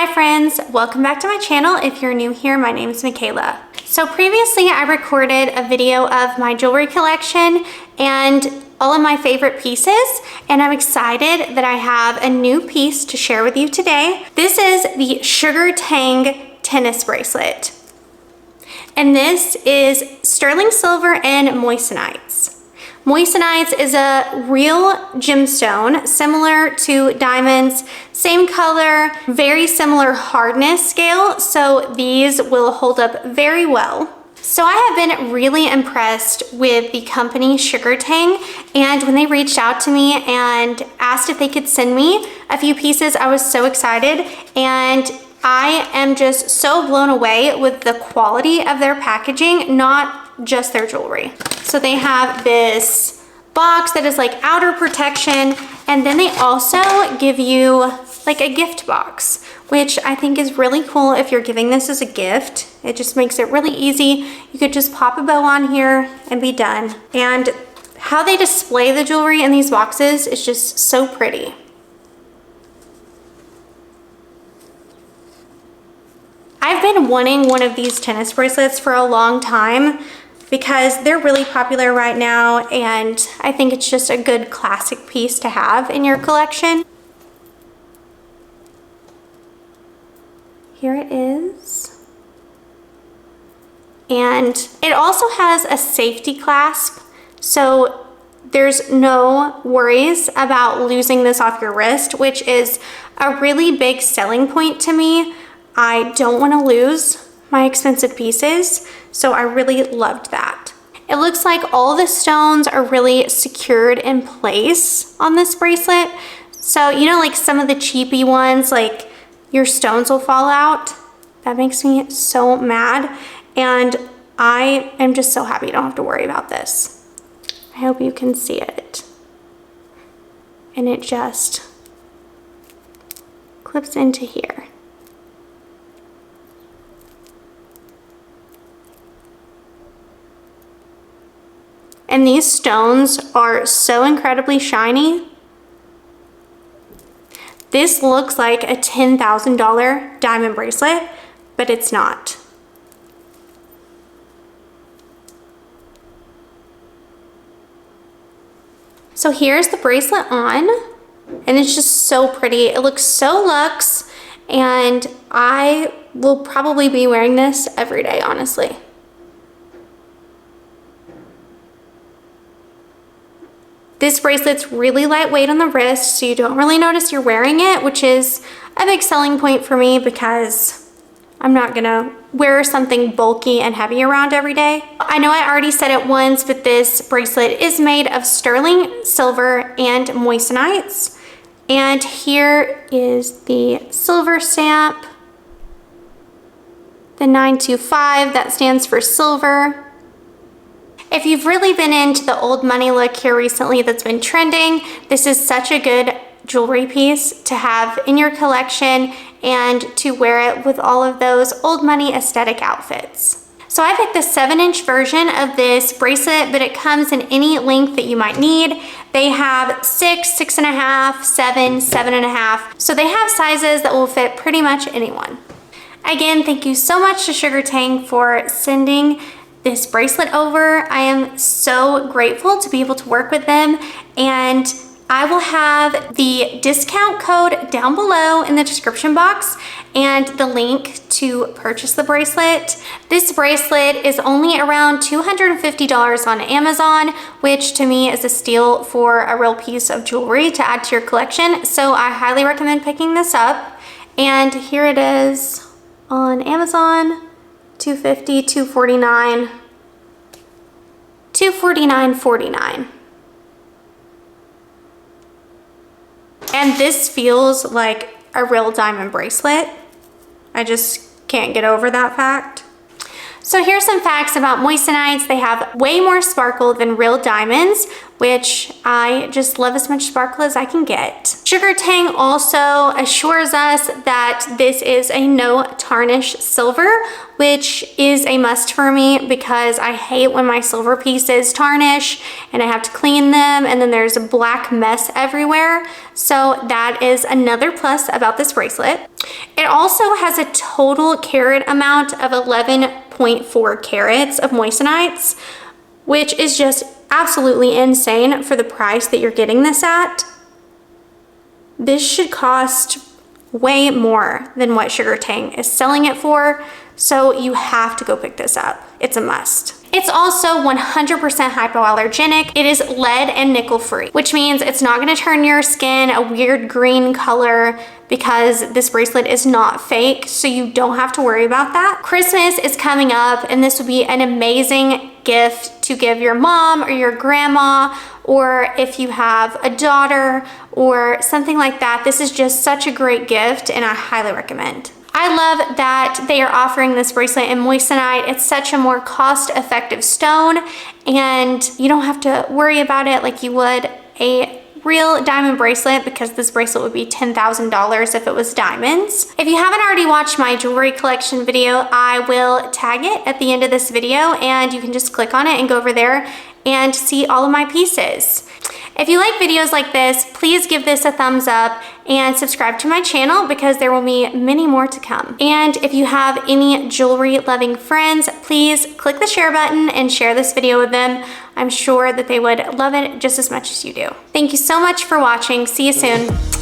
Hi friends, welcome back to my channel. If you're new here, my name is Michaela. So previously I recorded a video of my jewelry collection and all of my favorite pieces, and I'm excited that I have a new piece to share with you today. This is the SugarTang tennis bracelet. And this is sterling silver and moissanites. Moissanites is a real gemstone, similar to diamonds, same color, very similar hardness scale, so these will hold up very well. So I have been really impressed with the company SugarTang, and when they reached out to me and asked if they could send me a few pieces, I was so excited, and I am just so blown away with the quality of their packaging, not just their jewelry. So they have this box that is like outer protection, and then they also give you like a gift box, which I think is really cool if you're giving this as a gift. It just makes it really easy. You could just pop a bow on here and be done. And how they display the jewelry in these boxes is just so pretty. I've been wanting one of these tennis bracelets for a long time because they're really popular right now, and I think it's just a good classic piece to have in your collection. Here it is. And it also has a safety clasp, so there's no worries about losing this off your wrist, which is a really big selling point to me. I don't want to lose my expensive pieces, so I really loved that. It looks like all the stones are really secured in place on this bracelet. So, you know, like some of the cheapy ones, like your stones will fall out. That makes me so mad, and I am just so happy I don't have to worry about this. I hope you can see it. And it just clips into here. And these stones are so incredibly shiny. This looks like a $10,000 diamond bracelet, but it's not. So here's the bracelet on, and it's just so pretty. It looks so luxe, and I will probably be wearing this every day, honestly. This bracelet's really lightweight on the wrist, so you don't really notice you're wearing it, which is a big selling point for me because I'm not gonna wear something bulky and heavy around every day. I know I already said it once, but this bracelet is made of sterling silver and moissanites. And here is the silver stamp, the 925, that stands for silver. If you've really been into the old money look here recently that's been trending, this is such a good jewelry piece to have in your collection and to wear it with all of those old money aesthetic outfits. So I picked the 7-inch version of this bracelet, but it comes in any length that you might need. They have 6, 6.5, 7, 7.5. So they have sizes that will fit pretty much anyone. Again, thank you so much to SugarTang for sending this bracelet over. I am so grateful to be able to work with them, and I will have the discount code down below in the description box and the link to purchase the bracelet. This bracelet is only around $250 on Amazon, which to me is a steal for a real piece of jewelry to add to your collection. So I highly recommend picking this up. And here it is on Amazon. $250, $249, $249.49. And this feels like a real diamond bracelet. I just can't get over that fact. So here's some facts about moissanites. They have way more sparkle than real diamonds, which I just love as much sparkle as I can get. SugarTang also assures us that this is a no tarnish silver, which is a must for me because I hate when my silver pieces tarnish and I have to clean them and then there's a black mess everywhere. So that is another plus about this bracelet. It also has a total carat amount of 11.4 carats of moissanites, which is just absolutely insane for the price that you're getting this at. This should cost way more than what SugarTang is selling it for, so you have to go pick this up. It's a must. It's also 100% hypoallergenic. It is lead and nickel free, which means it's not gonna turn your skin a weird green color because this bracelet is not fake, so you don't have to worry about that. Christmas is coming up and this would be an amazing gift to give your mom or your grandma, or if you have a daughter or something like that. This is just such a great gift and I highly recommend. I love that they are offering this bracelet in moissanite. It's such a more cost-effective stone and you don't have to worry about it like you would a real diamond bracelet, because this bracelet would be $10,000 if it was diamonds. If you haven't already watched my jewelry collection video, I will tag it at the end of this video and you can just click on it and go over there and see all of my pieces. If you like videos like this, please give this a thumbs up and subscribe to my channel because there will be many more to come. And if you have any jewelry loving friends, please click the share button and share this video with them. I'm sure that they would love it just as much as you do. Thank you so much for watching. See you soon.